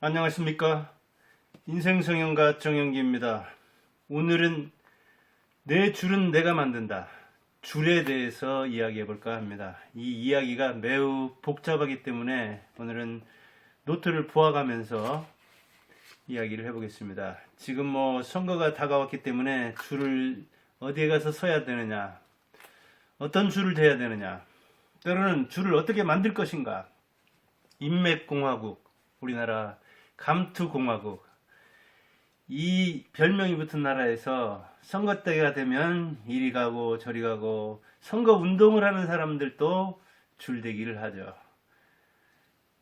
안녕하십니까. 인생성형가 정영기입니다. 오늘은 내 줄은 내가 만든다. 줄에 대해서 이야기해 볼까 합니다. 이 이야기가 매우 복잡하기 때문에 오늘은 노트를 보아가면서 이야기를 해보겠습니다. 지금 선거가 다가왔기 때문에 줄을 어디에 가서 서야 되느냐, 어떤 줄을 대야 되느냐, 때로는 줄을 어떻게 만들 것인가, 인맥공화국, 우리나라 감투공화국, 이 별명이 붙은 나라에서 선거 때가 되면 이리 가고 저리 가고 선거 운동을 하는 사람들도 줄대기를 하죠.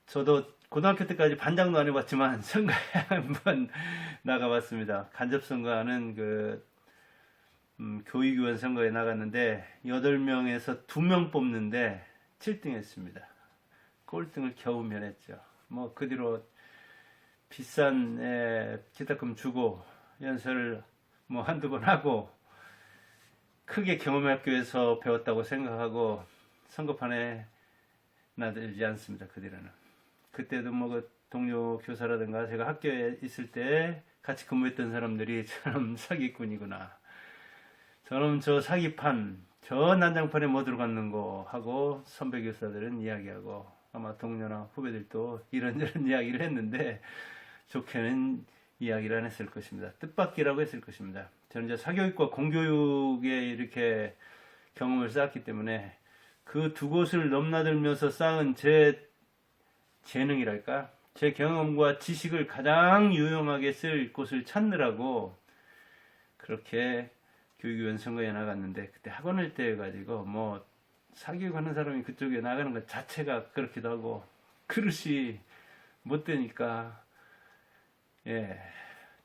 저도 고등학교 때까지 반장도 안 해봤지만 선거에 한번 나가봤습니다. 간접선거하는 교육위원 선거에 나갔는데 8명에서 2명 뽑는데 7등 했습니다. 꼴등을 겨우 면했죠. 그 뒤로 비싼 기타금 주고 연설을 한두 번 하고 크게 경험학교에서 배웠다고 생각하고 선거판에 나들지 않습니다. 그 뒤로는. 그때도 그 동료 교사라든가 제가 학교에 있을 때 같이 근무했던 사람들이 저놈 사기꾼이구나, 저놈 저 사기판, 저 난장판에 뭐 들어갔는고 하고 선배 교사들은 이야기하고 아마 동료나 후배들도 이런저런 이야기를 했는데 좋게는 이야기를 안 했을 것입니다. 뜻밖이라고 했을 것입니다. 저는 이제 사교육과 공교육에 이렇게 경험을 쌓았기 때문에 그 두 곳을 넘나들면서 쌓은 제 재능이랄까, 제 경험과 지식을 가장 유용하게 쓸 곳을 찾느라고 그렇게 교육위원 선거에 나갔는데, 그때 학원을 떼가지고 사교육하는 사람이 그쪽에 나가는 것 자체가 그렇기도 하고 그릇이 못 되니까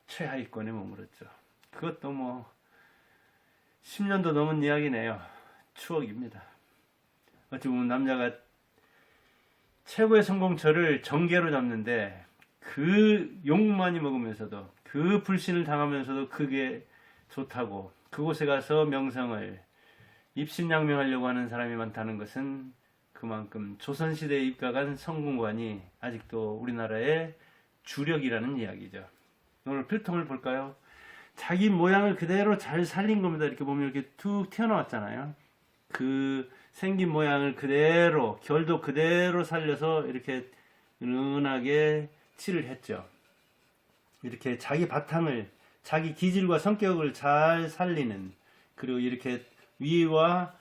최하위권에 머물렀죠. 그것도 10년도 넘은 이야기네요. 추억입니다. 어찌 보면 남자가 최고의 성공처를 정계로 잡는데 그 욕많이 먹으면서도 그 불신을 당하면서도 그게 좋다고 그곳에 가서 명성을 입신양명하려고 하는 사람이 많다는 것은 그만큼 조선시대에 입각한 성공관이 아직도 우리나라의 주력이라는 이야기죠. 오늘 필통을 볼까요? 자기 모양을 그대로 잘 살린 겁니다. 이렇게 보면 이렇게 툭 튀어나왔잖아요. 그 생긴 모양을 그대로, 결도 그대로 살려서 이렇게 은은하게 칠을 했죠. 이렇게 자기 바탕을, 자기 기질과 성격을 잘 살리는, 그리고 이렇게 위와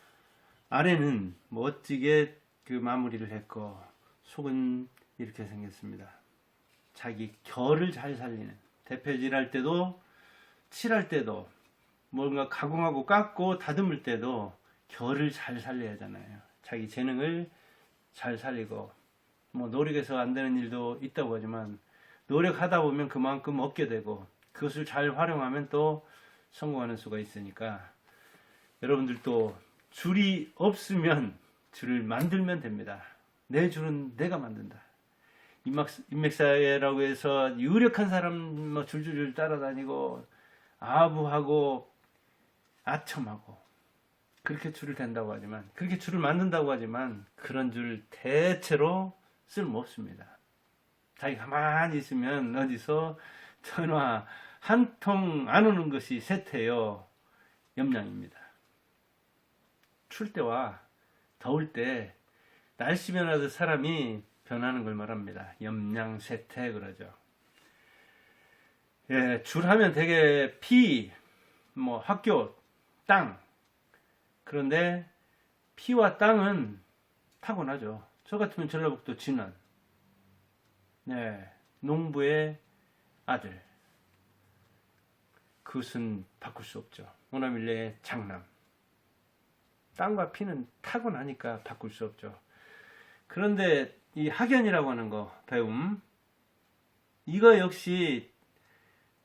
아래는 멋지게 마무리를 했고 속은 이렇게 생겼습니다. 자기 결을 잘 살리는, 대패질 할 때도 칠할 때도 뭔가 가공하고 깎고 다듬을 때도 결을 잘 살려야 하잖아요. 자기 재능을 잘 살리고 노력해서 안 되는 일도 있다고 하지만 노력하다 보면 그만큼 얻게 되고 그것을 잘 활용하면 또 성공하는 수가 있으니까 여러분들도 줄이 없으면 줄을 만들면 됩니다. 내 줄은 내가 만든다. 인맥사회라고 해서 유력한 사람 줄줄줄 따라다니고 아부하고 아첨하고 그렇게 줄을 댄다고 하지만, 그렇게 줄을 만든다고 하지만 그런 줄 대체로 쓸모없습니다. 자기 가만히 있으면 어디서 전화 한 통 안 오는 것이 세태요 염량입니다. 추울 때와 더울 때 날씨 변화도 사람이 변하는 걸 말합니다. 염량세태 그러죠. 줄하면 되게 피, 학교, 땅. 그런데 피와 땅은 타고나죠. 저 같으면 전라북도 진안, 농부의 아들. 그것은 바꿀 수 없죠. 오나밀레의 장남. 땅과 피는 타고나니까 바꿀 수 없죠. 그런데 이 학연이라고 하는 거, 배움, 이거 역시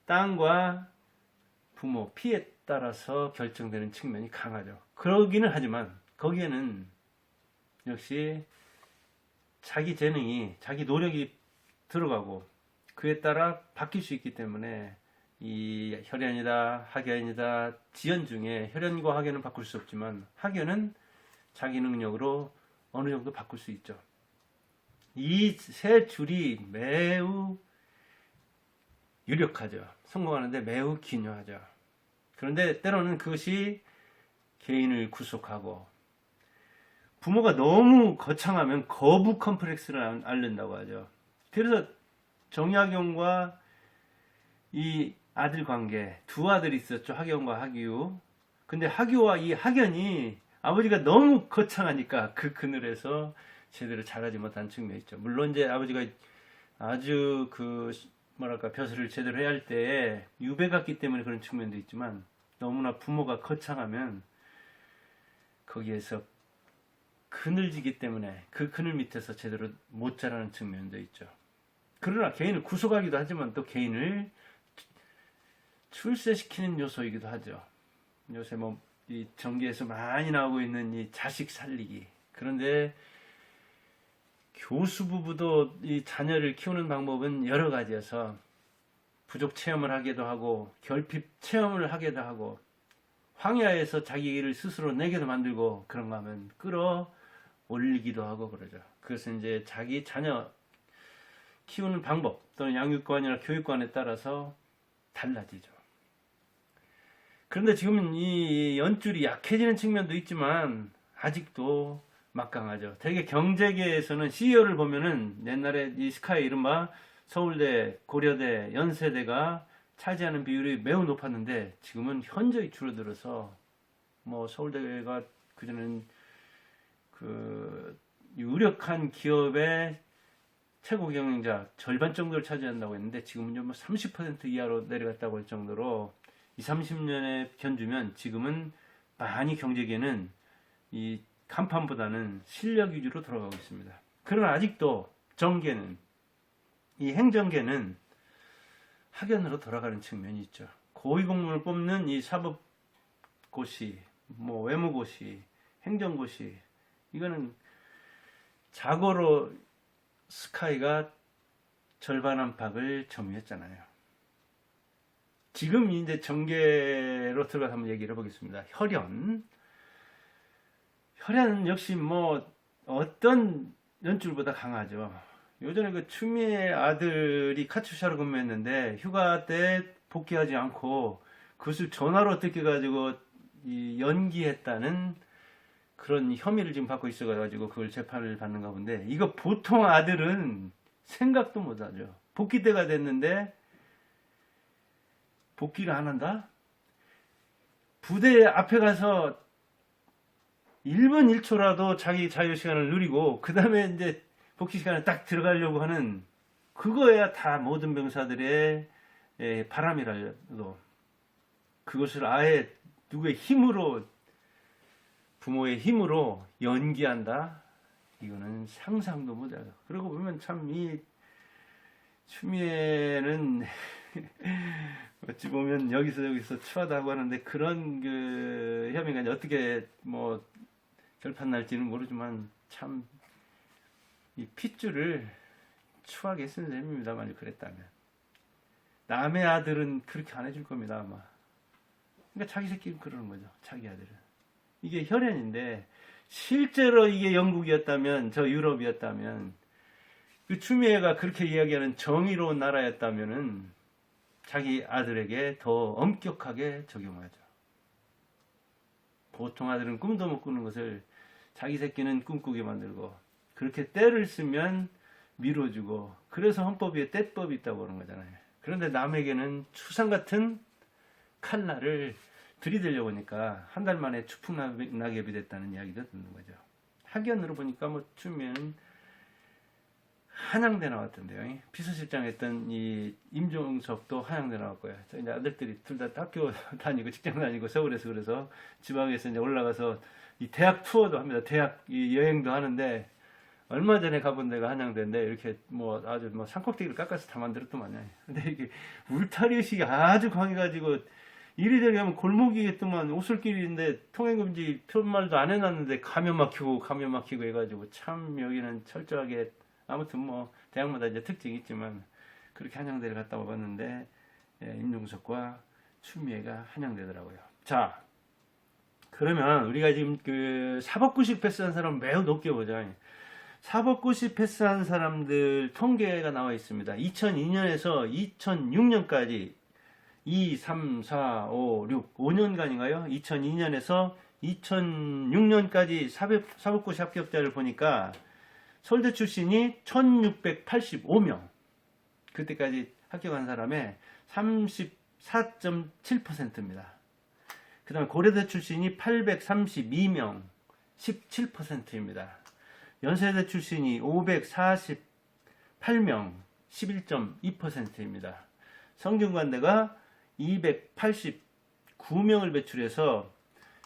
땅과 부모, 피에 따라서 결정되는 측면이 강하죠. 그러기는 하지만 거기에는 역시 자기 재능이, 자기 노력이 들어가고 그에 따라 바뀔 수 있기 때문에 이 혈연이다, 학연이다, 지연 중에 혈연과 학연은 바꿀 수 없지만 학연은 자기 능력으로 어느 정도 바꿀 수 있죠. 이 세 줄이 매우 유력하죠. 성공하는데 매우 기묘하죠. 그런데 때로는 그것이 개인을 구속하고 부모가 너무 거창하면 거부 컴플렉스를 앓는다고 하죠. 그래서 정약용과 이 아들 관계, 두 아들이 있었죠. 학연과 학유. 근데 학유와 이 학연이 아버지가 너무 거창하니까 그 그늘에서 제대로 자라지 못한 측면이 있죠. 물론 이제 아버지가 아주 그 뭐랄까 벼슬을 제대로 해야 할 때에 유배 같기 때문에 그런 측면도 있지만 너무나 부모가 거창하면 거기에서 그늘지기 때문에 그 그늘 밑에서 제대로 못 자라는 측면도 있죠. 그러나 개인을 구속하기도 하지만 또 개인을 출세시키는 요소이기도 하죠. 요새 뭐 이 전기에서 많이 나오고 있는 이 자식 살리기. 그런데 교수 부부도 이 자녀를 키우는 방법은 여러 가지여서 부족 체험을 하기도 하고 결핍 체험을 하기도 하고 황야에서 자기 일을 스스로 내게도 만들고 그런가 하면 끌어올리기도 하고 그러죠. 그것은 이제 자기 자녀 키우는 방법 또는 양육관이나 교육관에 따라서 달라지죠. 그런데 지금은 이 연줄이 약해지는 측면도 있지만 아직도 막강하죠. 되게 경제계에서는 CEO를 보면은 옛날에 이 스카이 이른바 서울대, 고려대, 연세대가 차지하는 비율이 매우 높았는데 지금은 현저히 줄어들어서 뭐 서울대가 그전엔 그 유력한 기업의 최고 경영자 절반 정도를 차지한다고 했는데 지금은 뭐 30% 이하로 내려갔다고 할 정도로 20, 30년에 견주면 지금은 많이 경제계는 이 간판보다는 실력 위주로 돌아가고 있습니다. 그러나 아직도 정계는 이 행정계는 학연으로 돌아가는 측면이 있죠. 고위공무원을 뽑는 이 사법고시, 뭐 외무고시, 행정고시 이거는 자고로 스카이가 절반 안팎을 점유했잖아요. 지금 이제 정계로 들어가서 한번 얘기를 해보겠습니다. 혈연 역시 뭐 어떤 연줄보다 강하죠. 요전에 그 추미애 아들이 카투샤로 근무했는데 휴가 때 복귀하지 않고 그것을 전화로 어떻게 가지고 이 연기했다는 그런 혐의를 지금 받고 있어가지고 그걸 재판을 받는가 본데 이거 보통 아들은 생각도 못하죠. 복귀 때가 됐는데 복귀를 안 한다? 부대 앞에 가서 1분 1초라도 자기 자유 시간을 누리고 그 다음에 이제 복귀 시간에 딱 들어가려고 하는 그거야 다 모든 병사들의 바람이라도 그것을 아예 누구의 힘으로 부모의 힘으로 연기한다? 이거는 상상도 못하죠. 그러고 보면 참 이 추미애는 어찌 보면 여기서 추하다고 하는데 그런 그 혐의가 이제 어떻게 뭐 결판 날지는 모르지만 참 이 핏줄을 추하게 쓴 셈입니다. 만약 그랬다면 남의 아들은 그렇게 안 해줄 겁니다 아마. 그러니까 자기 새끼는 그러는 거죠. 자기 아들은 이게 혈연인데 실제로 이게 영국이었다면 저 유럽이었다면 그 추미애가 그렇게 이야기하는 정의로운 나라였다면은 자기 아들에게 더 엄격하게 적용하죠. 보통 아들은 꿈도 못 꾸는 것을 자기 새끼는 꿈꾸게 만들고 그렇게 때를 쓰면 밀어주고 그래서 헌법에 때법이 있다고 그러는 거잖아요. 그런데 남에게는 추상 같은 칼날을 들이대려고 하니까 한 달 만에 추풍낙엽이 됐다는 이야기도 듣는 거죠. 학연으로 보니까 뭐 추미애는 한양대 나왔던데요. 비서실장 했던 이 임종석도 한양대 나왔고요. 이제 아들들이 둘 다 학교 다니고 직장 다니고 서울에서 그래서 지방에서 이제 올라가서 이 대학 투어도 합니다. 대학 이 여행도 하는데 얼마 전에 가본 데가 한양대인데 이렇게 뭐 아주 뭐 산꼭대기를 깎아서 다 만들었더만요. 근데 이게 울타리 의식이 아주 강해가지고 이리저리 하면 골목이겠더만 오솔길인데 통행금지 표말도 안 해놨는데 가면 막히고 해가지고 참 여기는 철저하게 아무튼 뭐 대학마다 이제 특징이 있지만 그렇게 한양대를 갔다 와봤는데 임종석과 추미애가 한양대더라고요. 자 그러면 우리가 지금 그 사법고시 패스한 사람 매우 높게 보자. 사법고시 패스한 사람들 통계가 나와 있습니다. 2002년에서 2006년까지 2, 3, 4, 5, 6, 5년간인가요? 2002년에서 2006년까지 사법고시 합격자를 보니까 서울대 출신이 1685명, 그때까지 합격한 사람의 34.7%입니다. 그 다음에 고려대 출신이 832명, 17%입니다. 연세대 출신이 548명, 11.2%입니다. 성균관대가 289명을 배출해서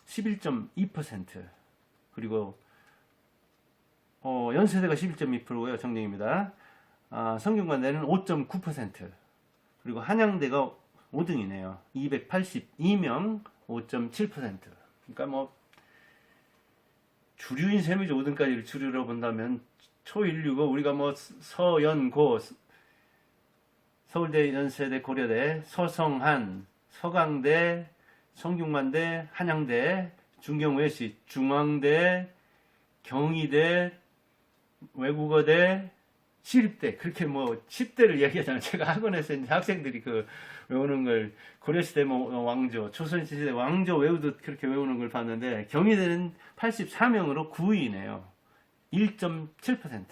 11.2%, 그리고 연세대가 11.2%고요. 정정입니다. 성균관대는 5.9%, 그리고 한양대가 5등이네요. 282명, 5.7%. 그러니까 뭐 주류인 셈이죠. 5등까지를 주류로 본다면 초인류고, 우리가 뭐 서연고, 서울대, 연세대, 고려대, 서성한, 서강대, 성균관대, 한양대, 중경외시, 중앙대, 경희대, 외국어대, 시립대, 그렇게 뭐 10대를 얘기하잖아요. 제가 학원에서 이제 학생들이 그 외우는 걸, 고려시대 뭐 왕조, 조선시대 왕조 외우듯 그렇게 외우는 걸 봤는데, 경희대는 84명으로 9위네요. 1.7%.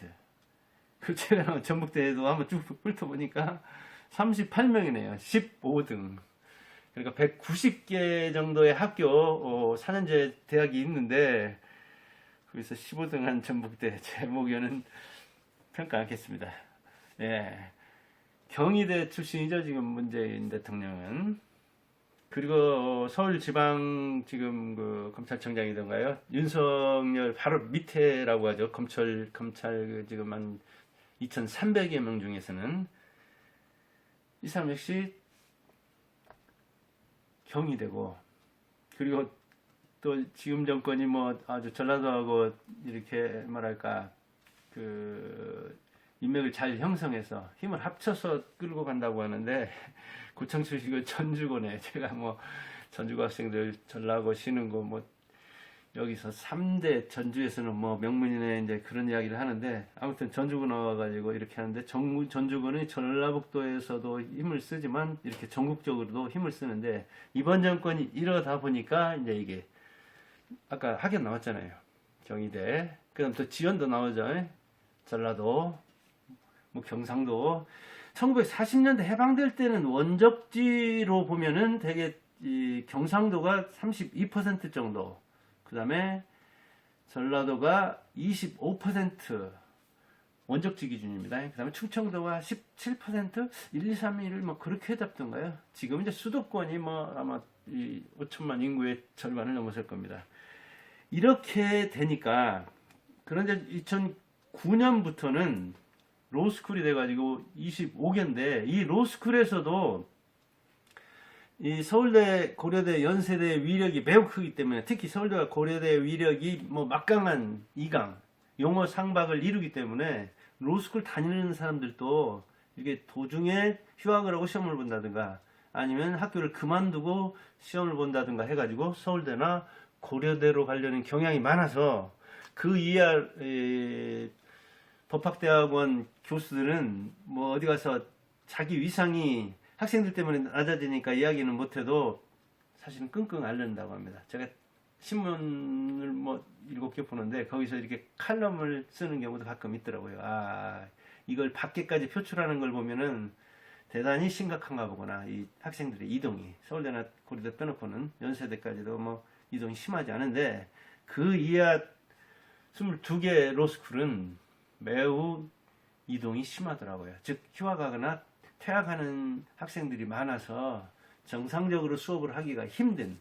그 제가 전북대에도 한번 쭉 훑어보니까 38명이네요. 15등. 그러니까 190개 정도의 학교 4년제 대학이 있는데, 거기서 15등한 전북대, 제 목표는 평가 않겠습니다. 예. 경희대 출신이죠, 지금 문재인 대통령은. 그리고 서울지방 지금 그 검찰청장이던가요? 윤석열 바로 밑에라고 하죠. 검찰 지금 한 2,300여 명 중에서는 이 사람 역시 경희대고, 그리고 또 지금 정권이 뭐 아주 전라도하고 이렇게 뭐랄까 그 인맥을 잘 형성해서 힘을 합쳐서 끌고 간다고 하는데, 고창 출신이고 전주고네. 제가 뭐 전주고 학생들 전라고 신흥고 뭐 여기서 3대 전주에서는 뭐 명문이네 이제 그런 이야기를 하는데, 아무튼 전주고 나와가지고 이렇게 하는데, 전주고는 전라북도에서도 힘을 쓰지만 이렇게 전국적으로도 힘을 쓰는데, 이번 정권이 이러다 보니까 이제 이게 아까 학연 나왔잖아요. 경희대. 그다음 또 지원도 나오죠. 전라도, 뭐 경상도. 1940년대 해방될 때는 원적지로 보면은 되게 이 경상도가 32% 정도, 그 다음에 전라도가 25% 원적지 기준입니다. 그 다음에 충청도가 17%, 1, 2, 3, 1을 뭐 그렇게 잡던가요? 지금 이제 수도권이 뭐 아마 이 5천만 인구의 절반을 넘어설 겁니다. 이렇게 되니까, 그런데 2009년부터는 로스쿨이 돼가지고 25개인데, 이 로스쿨에서도 이 서울대, 고려대, 연세대의 위력이 매우 크기 때문에, 특히 서울대와 고려대의 위력이 뭐 막강한 2강, 용어 상박을 이루기 때문에, 로스쿨 다니는 사람들도 이게 도중에 휴학을 하고 시험을 본다든가, 아니면 학교를 그만두고 시험을 본다든가 해가지고 서울대나 고려대로 가려는 경향이 많아서, 그 이하 법학대학원 교수들은 뭐 어디 가서 자기 위상이 학생들 때문에 낮아지니까 이야기는 못해도 사실은 끙끙 앓는다고 합니다. 제가 신문을 뭐 7개 보는데 거기서 이렇게 칼럼을 쓰는 경우도 가끔 있더라고요. 이걸 밖에까지 표출하는 걸 보면은 대단히 심각한가 보구나. 이 학생들의 이동이, 서울대나 고려대 빼놓고는 연세대까지도 뭐 이동이 심하지 않은데, 그 이하 22개 로스쿨은 매우 이동이 심하더라고요. 즉 휴학하거나 퇴학하는 학생들이 많아서 정상적으로 수업을 하기가 힘든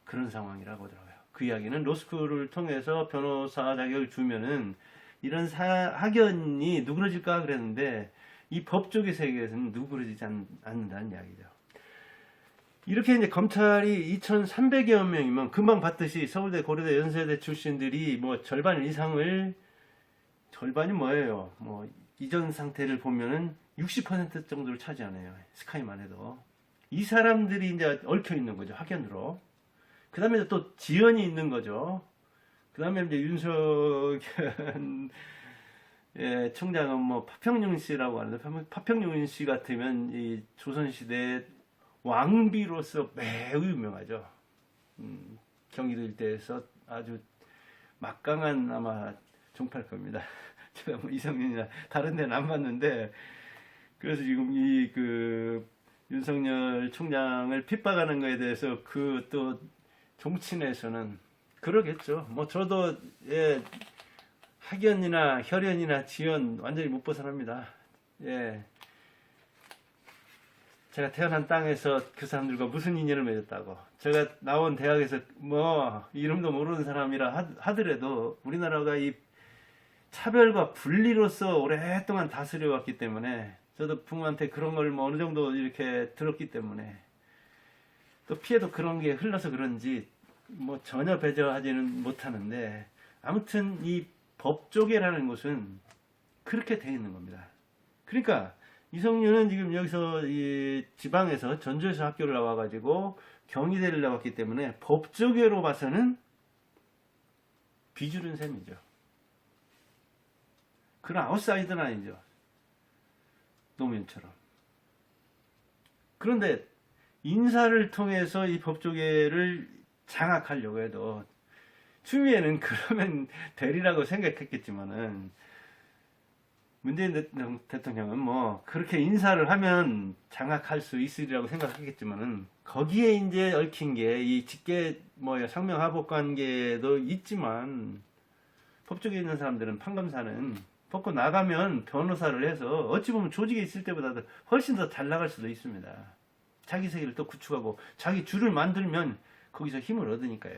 그런 상황이라고 하더라고요. 그 이야기는 로스쿨을 통해서 변호사 자격을 주면은 이런 학연이 누그러질까 그랬는데, 이 법조계 세계에서는 누그러지지 않는다는 이야기죠. 이렇게 이제 검찰이 2,300여 명이면, 금방 봤듯이 서울대, 고려대, 연세대 출신들이 뭐 절반 이상을, 절반이 뭐예요? 뭐 이전 상태를 보면은 60% 정도를 차지하네요. 스카이만 해도. 이 사람들이 이제 얽혀 있는 거죠, 학연으로. 그 다음에 또 지연이 있는 거죠. 그 다음에 이제 윤석열 예, 총장은 뭐 파평윤 씨라고 하는데 파평윤 씨 같으면 이 조선시대 왕비로서 매우 유명하죠. 경기도 일대에서 아주 막강한 아마 종팔 겁니다. 제가 뭐 이성윤이나 다른 데는 안 봤는데, 그래서 지금 이 그 윤석열 총장을 핍박하는 거에 대해서 그 또 종친에서는 그러겠죠. 뭐 저도 예, 학연이나 혈연이나 지연 완전히 못 벗어납니다. 예. 제가 태어난 땅에서 그 사람들과 무슨 인연을 맺었다고. 제가 나온 대학에서 뭐 이름도 모르는 사람이라 하더라도 우리나라가 이 차별과 분리로서 오랫동안 다스려 왔기 때문에 저도 부모한테 그런 걸 뭐 어느 정도 이렇게 들었기 때문에 또 피해도 그런 게 흘러서 그런지 뭐 전혀 배제하지는 못하는데, 아무튼 이 법조계라는 것은 그렇게 돼 있는 겁니다. 그러니까 이성윤은 지금 여기서 이 지방에서 전주에서 학교를 나와가지고 경희대를 나왔기 때문에 법조계로 봐서는 비주른 셈이죠. 그런 아웃사이더는 아니죠. 노무현처럼. 그런데 인사를 통해서 이 법조계를 장악하려고 해도 추미애는 그러면 되리라고 생각했겠지만은 문재인 대통령은 뭐 그렇게 인사를 하면 장악할 수 있으리라고 생각했겠지만은 거기에 이제 얽힌 게 이 직계 뭐 상명하복 관계도 있지만, 법조계에 있는 사람들은 판검사는 벗고 나가면 변호사를 해서 어찌 보면 조직에 있을 때보다 훨씬 더 잘 나갈 수도 있습니다. 자기 세계를 또 구축하고 자기 줄을 만들면 거기서 힘을 얻으니까요.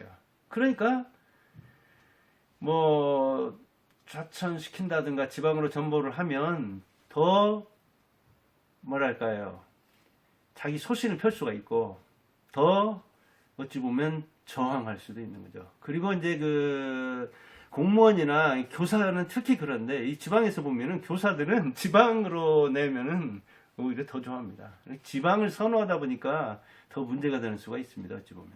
그러니까 뭐 좌천시킨다든가 지방으로 전보를 하면 더 뭐랄까요, 자기 소신을 펼 수가 있고 더 어찌 보면 저항할 수도 있는 거죠. 그리고 이제 그 공무원이나 교사는 특히 그런데 이 지방에서 보면은 교사들은 지방으로 내면은 오히려 더 좋아합니다. 지방을 선호하다 보니까 더 문제가 되는 수가 있습니다. 어찌 보면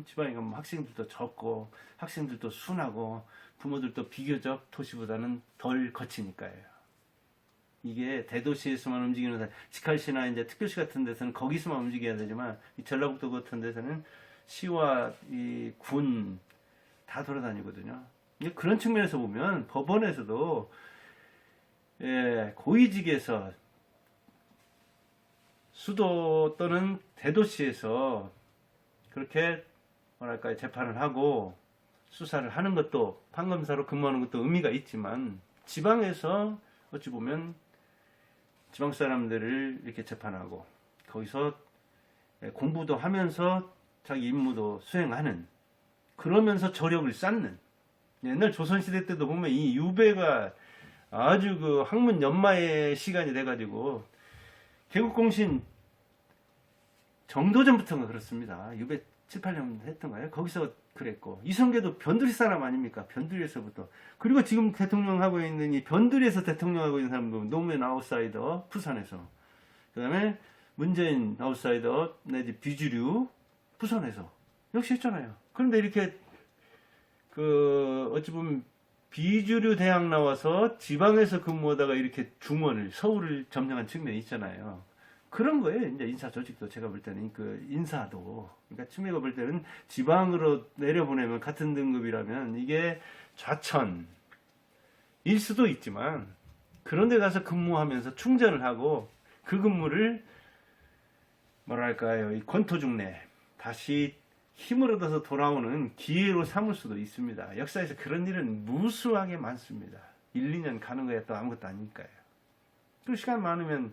지방에 가면 학생들도 적고 학생들도 순하고 부모들도 비교적 도시보다는 덜 거치니까요. 이게 대도시에서만 움직이는, 직할시나 이제 특별시 같은 데서는 거기서만 움직여야 되지만 이 전라북도 같은 데서는 시와 이 군 다 돌아다니거든요. 그런 측면에서 보면 법원에서도 예, 고위직에서 수도 또는 대도시에서 그렇게 뭐랄까요, 재판을 하고 수사를 하는 것도, 판검사로 근무하는 것도 의미가 있지만, 지방에서 어찌 보면 지방 사람들을 이렇게 재판하고 거기서 공부도 하면서 자기 임무도 수행하는, 그러면서 저력을 쌓는, 옛날 조선시대 때도 보면 이 유배가 아주 그 학문 연마의 시간이 돼가지고 개국공신 정도전부터가 그렇습니다. 유배 7, 8년 했던가요? 거기서 그랬고, 이성계도 변두리 사람 아닙니까? 변두리에서부터. 그리고 지금 대통령 하고 있는 이 변두리에서 대통령 하고 있는 사람도 노무현 아웃사이더 부산에서, 그 다음에 문재인 아웃사이더 내지 비주류 부산에서 역시 했잖아요. 그런데 이렇게 그 어찌 보면 비주류 대학 나와서 지방에서 근무하다가 이렇게 중원을, 서울을 점령한 측면이 있잖아요. 그런 거예요. 이제 인사 조직도 제가 볼 때는 그 인사도, 그러니까 추미애가 볼 때는 지방으로 내려보내면 같은 등급이라면 이게 좌천일 수도 있지만, 그런 데 가서 근무하면서 충전을 하고 그 근무를 뭐랄까요, 이 권토중내 다시 힘을 얻어서 돌아오는 기회로 삼을 수도 있습니다. 역사에서 그런 일은 무수하게 많습니다. 1, 2년 가는 거야 또 아무것도 아니니까요. 또 시간 많으면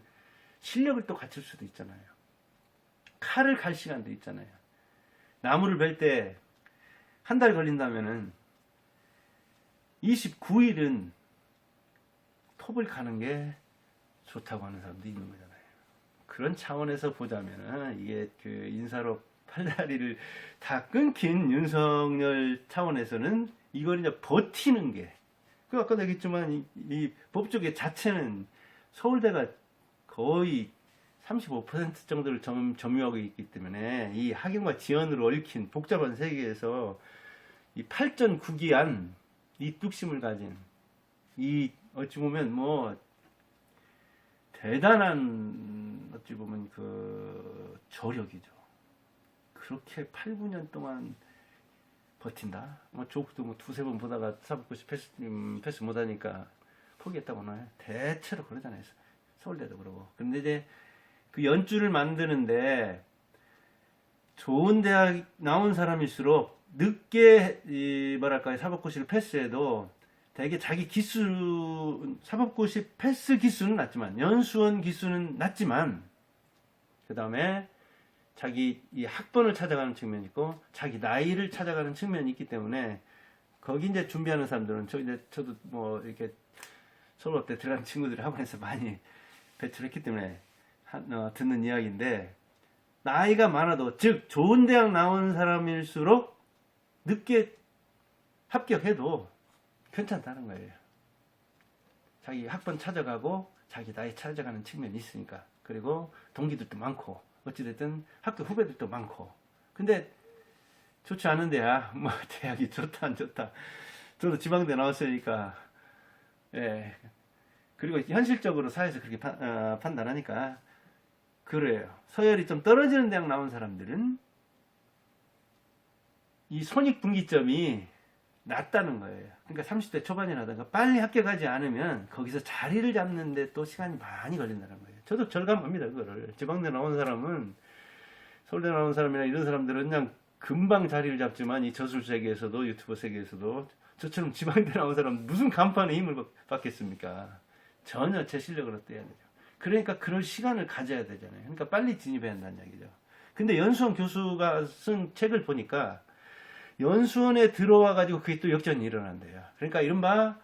실력을 또 갖출 수도 있잖아요. 칼을 갈 시간도 있잖아요. 나무를 벨 때 한 달 걸린다면은 29일은 톱을 가는 게 좋다고 하는 사람도 있는 거잖아요. 그런 차원에서 보자면은 이게 그 인사로 팔다리를 다 끊긴 윤석열 차원에서는 이걸 이제 버티는 게, 그 아까도 얘기했지만 이 법조계 자체는 서울대가 거의 35% 정도를 점유하고 있기 때문에 이 학연과 지연으로 얽힌 복잡한 세계에서 이 8전 9기안 이 뚝심을 가진 이 어찌 보면 뭐 대단한 어찌 보면 그 저력이죠. 그렇게 8, 9년 동안 버틴다. 뭐 조국도 뭐 두세 번 보다가 사법고시 패스 못하니까 포기했다고 해요. 대체로 그러잖아요. 서울대도 그러고. 근데 이제 그 연주를 만드는데 좋은 대학 나온 사람일수록 늦게 뭐랄까요, 사법고시를 패스해도 되게 자기 기수, 사법고시 패스 기수는 낮지만, 연수원 기수는 낮지만, 그 다음에 자기 이 학번을 찾아가는 측면이 있고, 자기 나이를 찾아가는 측면이 있기 때문에, 거기 이제 준비하는 사람들은, 저도 뭐 이렇게 서울대 들어간 친구들이 학원에서 많이 배출했기 때문에 듣는 이야기인데, 나이가 많아도, 즉 좋은 대학 나온 사람일수록 늦게 합격해도 괜찮다는 거예요. 자기 학번 찾아가고 자기 나이 찾아가는 측면이 있으니까. 그리고 동기들도 많고 어찌됐든 학교 후배들도 많고. 근데 좋지 않은 데야 뭐 대학이 좋다 안 좋다. 저도 지방대 나왔으니까. 예. 그리고 현실적으로 사회에서 그렇게 판단하니까 그래요. 서열이 좀 떨어지는 대학 나온 사람들은 이 손익분기점이 낮다는 거예요. 그러니까 30대 초반이라든가 빨리 합격하지 않으면 거기서 자리를 잡는데 또 시간이 많이 걸린다는 거예요. 저도 절감합니다, 그거를. 지방대 나온 사람은, 서울대 나온 사람이나 이런 사람들은 그냥 금방 자리를 잡지만 이 저술 세계에서도, 유튜버 세계에서도 저처럼 지방대 나온 사람은 무슨 간판에 힘을 받겠습니까? 전혀 제 실력으로 떼야 되죠. 그러니까 그럴 시간을 가져야 되잖아요. 그러니까 빨리 진입해야 한다는 얘기죠. 근데 연수원 교수가 쓴 책을 보니까 연수원에 들어와 가지고 그게 또 역전이 일어난대요. 그러니까 이른바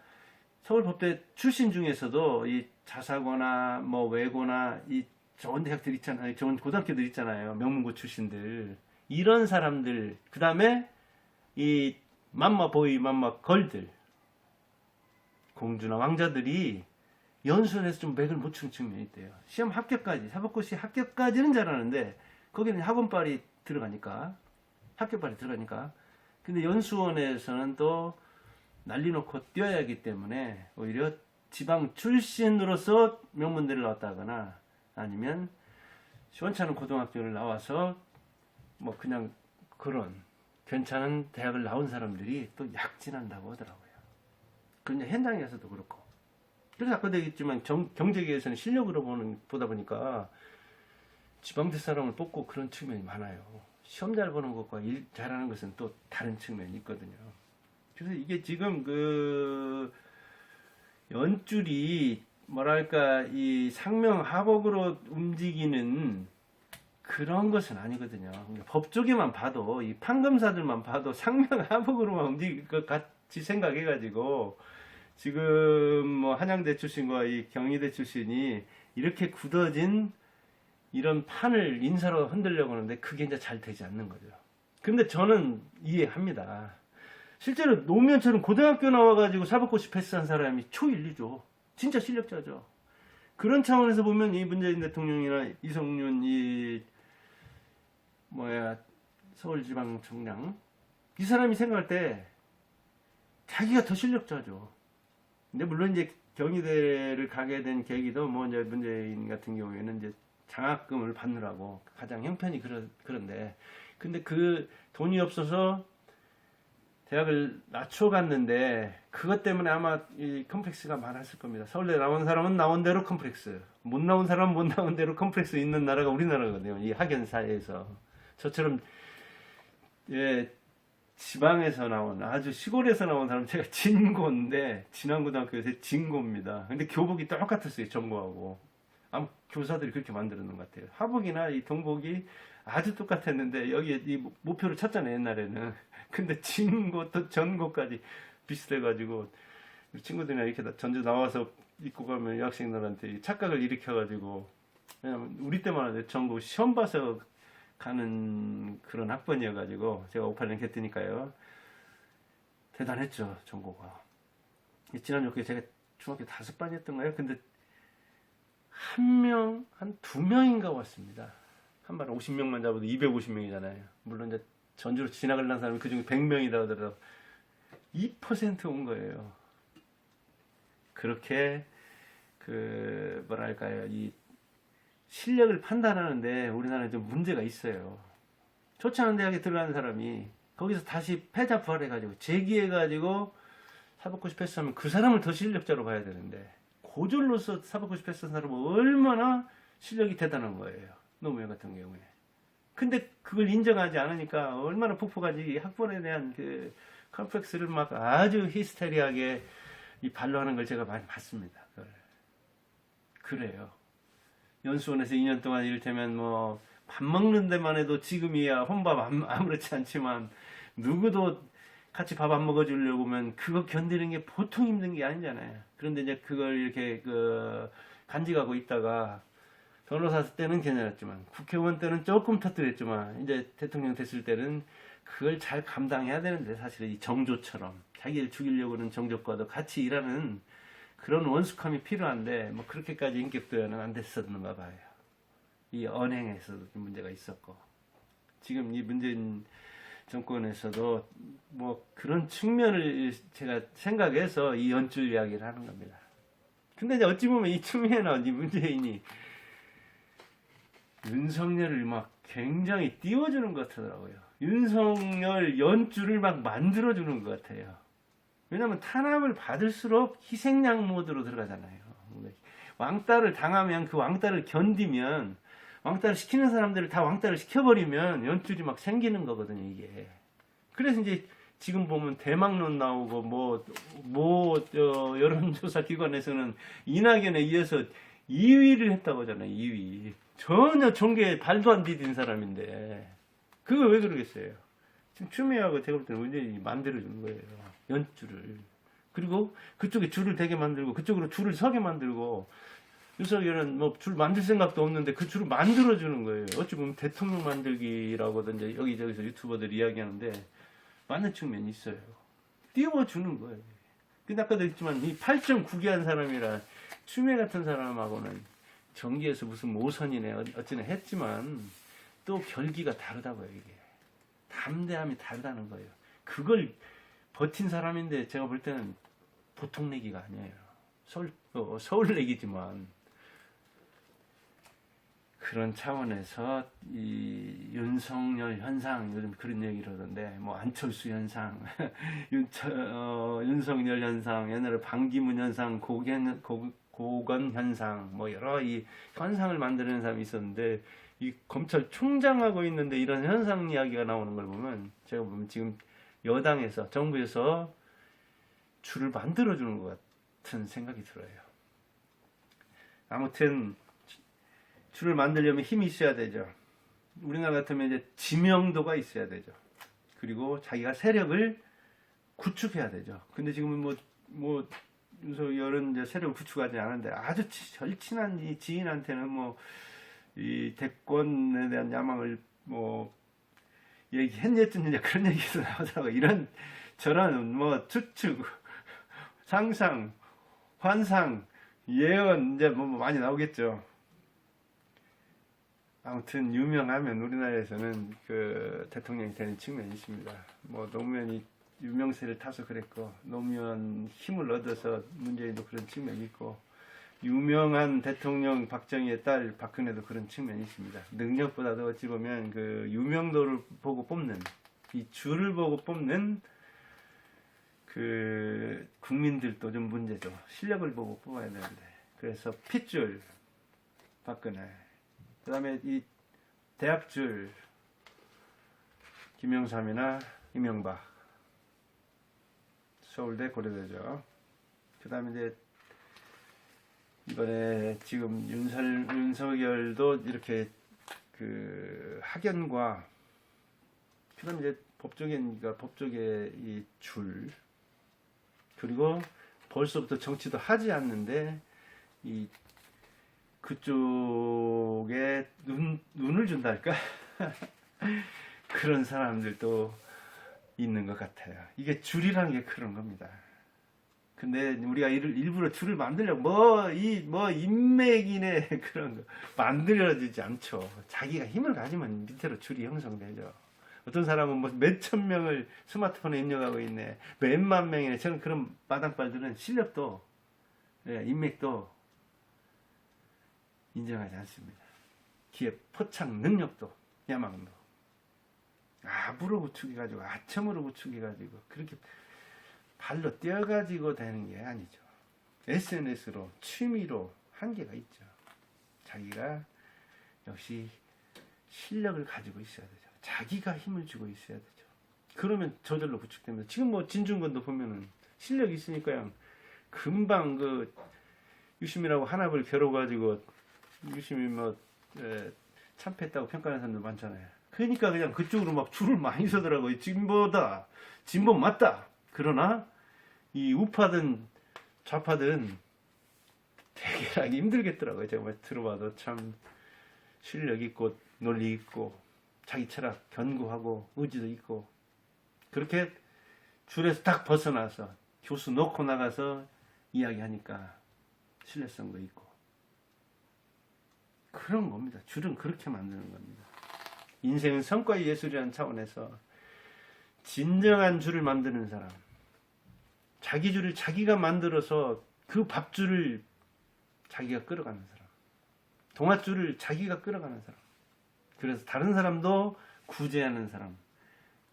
서울법대 출신 중에서도 이 자사고나 뭐 외고나 이 좋은 대학들 있잖아요. 좋은 고등학교들 있잖아요. 명문고 출신들. 이런 사람들, 그 다음에 이 맘마 보이, 맘마 걸들, 공주나 왕자들이 연수원에서 좀 맥을 못 추는 측면이 있대요. 시험 합격까지, 사법고시 합격까지는 잘하는데 거기는 학원빨이 들어가니까, 합격빨이 들어가니까. 근데 연수원에서는 또 난리 놓고 뛰어야 하기 때문에 오히려 지방 출신으로서 명문대를 나왔다거나 아니면 시원찮은 고등학교를 나와서 뭐 그냥 그런 괜찮은 대학을 나온 사람들이 또 약진한다고 하더라고요. 그냥 현장에서도 그렇고. 그래서 아까도 얘기했지만 경제계에서는 실력으로 보다 보니까 지방대 사람을 뽑고 그런 측면이 많아요. 시험 잘 보는 것과 일 잘하는 것은 또 다른 측면이 있거든요. 그래서 이게 지금 그 연줄이 뭐랄까 이 상명하복으로 움직이는 그런 것은 아니거든요. 그러니까 법조계만 봐도 이 판검사들만 봐도 상명하복으로만 움직일 것 같이 생각해가지고 지금 뭐 한양대 출신과 이 경희대 출신이 이렇게 굳어진 이런 판을 인사로 흔들려고 하는데 그게 이제 잘 되지 않는 거죠. 근데 저는 이해합니다. 실제로 노무현처럼 고등학교 나와가지고 사법고시 패스한 사람이 초일리죠. 진짜 실력자죠. 그런 차원에서 보면 이 문재인 대통령이나 이성윤 서울지방청장 이 사람이 생각할 때 자기가 더 실력자죠. 근데 물론 이제 경희대를 가게 된 계기도 뭐 이제 문재인 같은 경우에는 이제 장학금을 받느라고 가장 형편이 그런데 근데 그 돈이 없어서 대학을 낮춰갔는데 그것 때문에 아마 이 컴플렉스가 많았을 겁니다. 서울대 나온 사람은 나온 대로 컴플렉스, 못 나온 사람은 못 나온 대로 컴플렉스 있는 나라가 우리나라거든요. 이 학연 사회에서 저처럼 예, 지방에서 나온 아주 시골에서 나온 사람 제가 진고인데 진안고등학교에서 진고입니다. 근데 교복이 똑같았어요. 전고하고. 아마 교사들이 그렇게 만들었는 것 같아요. 하복이나 이 동복이 아주 똑같았는데 여기 이 모표를 쳤잖아요. 옛날에는. 근데 진고부터 전고까지 비슷해가지고 친구들이랑 이렇게 전주 나와서 입고 가면 여학생들한테 착각을 일으켜가지고 왜냐면 우리 때만 해도 전국 시험 봐서 가는 그런 학번이어가지고 제가 58년 했으니까요. 대단했죠. 전고가. 지난주에 제가 중학교 5반 했던가요? 근데 한 2명인가 왔습니다. 한 반 50명만 잡아도 250명이잖아요. 물론 이제 전주로 지나가려는 사람이 그 중에 100명이다 하더라도 2% 온 거예요. 그렇게 그 뭐랄까요, 이 실력을 판단하는데 우리나라는 좀 문제가 있어요. 좋지 않은 대학에 들어가는 사람이 거기서 다시 패자 부활해가지고 재기해가지고 사법고 싶었으면 그 사람을 더 실력자로 봐야 되는데 고졸로서 사법고 싶었던 사람은 얼마나 실력이 대단한 거예요. 노무현 같은 경우에. 근데 그걸 인정하지 않으니까 얼마나 폭포가지 학벌에 대한 그 컴플렉스를 막 아주 히스테리하게 이 반론하는 걸 제가 많이 봤습니다. 그걸. 그래요. 연수원에서 2년 동안 이를테면 뭐 밥 먹는 데만 해도 지금이야 혼밥 아무렇지 않지만 누구도 같이 밥 안 먹어주려고 하면 그거 견디는 게 보통 힘든 게 아니잖아요. 그런데 이제 그걸 이렇게 그 간직하고 있다가 변호사 때는 괜찮았지만 국회의원 때는 조금 터뜨렸지만 이제 대통령 됐을 때는 그걸 잘 감당해야 되는데 사실은 이 정조처럼 자기를 죽이려고 하는 정조과도 같이 일하는 그런 원숙함이 필요한데 뭐 그렇게까지 인격도야는 안 됐었는가 봐요. 이 언행에서도 좀 문제가 있었고 지금 이 문재인 정권에서도 뭐 그런 측면을 제가 생각해서 이 연출 이야기를 하는 겁니다. 근데 이제 어찌 보면 이 측면에는 이 문재인이 윤석열을 막 굉장히 띄워주는 것 같더라고요. 윤석열 연줄을 막 만들어주는 것 같아요. 왜냐면 탄압을 받을수록 희생양 모드로 들어가잖아요. 왕따를 당하면 그 왕따를 견디면 왕따를 시키는 사람들을 다 왕따를 시켜버리면 연줄이 막 생기는 거거든요, 이게. 그래서 이제 지금 보면 대망론 나오고 여론조사 기관에서는 이낙연에 이어서 2위를 했다고 하잖아요, 2위. 전혀 종교에 발도 안 디딘 사람인데. 그거 왜 그러겠어요? 지금 추미애하고 제가 볼 때는 문재인이 만들어주는 거예요. 연줄을. 그리고 그쪽에 줄을 되게 만들고 그쪽으로 줄을 서게 만들고 윤석열은 뭐 줄 만들 생각도 없는데 그 줄을 만들어주는 거예요. 어찌 보면 대통령 만들기라고든지 여기저기서 유튜버들 이야기하는데 맞는 측면이 있어요. 띄워주는 거예요. 근데 아까도 했지만 이 8.9개 한 사람이라 추미애 같은 사람하고는 정기에서 무슨 모선이네 어찌나 했지만 또 결기가 다르다고요. 이게 담대함이 다르다는 거예요. 그걸 버틴 사람인데 제가 볼 때는 보통 내기가 아니에요. 서울 내기지만 그런 차원에서 이 윤석열 현상 요즘 그런 얘기를 하던데 뭐 안철수 현상, 윤석열 현상, 옛날에 반기문 현상, 고건 현상, 뭐 여러 이 현상을 만드는 사람이 있었는데 이 검찰총장하고 있는데 이런 현상 이야기가 나오는 걸 보면 제가 보면 지금 여당에서 정부에서 줄을 만들어주는 것 같은 생각이 들어요. 아무튼 줄을 만들려면 힘이 있어야 되죠. 우리나라 같으면 이제 지명도가 있어야 되죠. 그리고 자기가 세력을 구축해야 되죠. 근데 지금은 윤석열은 이제 세력을 구축하지 않은데 아주 절친한 이 지인한테는 뭐 이 대권에 대한 야망을 뭐 얘기했냐 그런 얘기도 나오더라고. 이런 저런 뭐 추측, 상상, 환상, 예언 이제 뭐 많이 나오겠죠. 아무튼 유명하면 우리나라에서는 그 대통령이 되는 측면이 있습니다. 뭐 노무현이 유명세를 타서 그랬고 노무현 힘을 얻어서 문재인도 그런 측면이 있고 유명한 대통령 박정희의 딸 박근혜도 그런 측면이 있습니다. 능력보다도 어찌 보면 그 유명도를 보고 뽑는 이 줄을 보고 뽑는 그 국민들도 좀 문제죠. 실력을 보고 뽑아야 되는데 그래서 핏줄 박근혜 그 다음에 이 대학줄 김영삼이나 이명박 서울대 고려대죠. 그 다음에 이제 이번에 지금 윤석열도 이렇게 그 학연과 그 다음에 이제 법조계의 이 줄 그리고 벌써부터 정치도 하지 않는데 이 그쪽에 눈을 준다 할까? 그런 사람들도 있는 것 같아요. 이게 줄이라는 게 그런 겁니다. 근데 우리가 일부러 줄을 만들려고 인맥이네 그런 거 만들어지지 않죠. 자기가 힘을 가지면 밑으로 줄이 형성되죠. 어떤 사람은 뭐 몇천 명을 스마트폰에 입력하고 있네. 몇만 명이네. 저는 그런 마당발들은 실력도 예, 인맥도 인정하지 않습니다. 기업 포착 능력도 야망도 압으로 부추겨가지고 아첨으로 부추겨가지고 그렇게 발로 뛰어가지고 되는 게 아니죠. SNS로 취미로 한계가 있죠. 자기가 역시 실력을 가지고 있어야 되죠. 자기가 힘을 주고 있어야 되죠. 그러면 저절로 구축됩니다. 지금 뭐 진중권도 보면은 실력이 있으니까요. 금방 그 유심이라고 한압을 겨뤄가지고 유심이 뭐 참패했다고 평가하는 사람들 많잖아요. 그러니까 그냥 그쪽으로 막 줄을 많이 서더라고요. 진보다, 진보 맞다. 그러나 이 우파든 좌파든 대결하기 힘들겠더라고요. 제가 들어봐도 참 실력 있고 논리 있고 자기 철학 견고하고 의지도 있고 그렇게 줄에서 딱 벗어나서 교수 놓고 나가서 이야기하니까 신뢰성도 있고 그런 겁니다. 줄은 그렇게 만드는 겁니다. 인생은 성과의 예술이라는 차원에서 진정한 줄을 만드는 사람, 자기 줄을 자기가 만들어서 그 밥줄을 자기가 끌어가는 사람, 동아줄을 자기가 끌어가는 사람, 그래서 다른 사람도 구제하는 사람,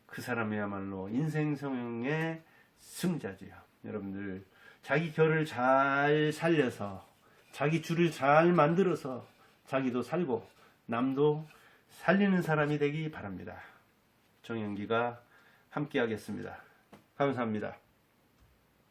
그 사람이야말로 인생 성형의 승자지요. 여러분들 자기 결을 잘 살려서 자기 줄을 잘 만들어서 자기도 살고 남도 살리는 사람이 되기 바랍니다. 정영기가 함께 하겠습니다. 감사합니다.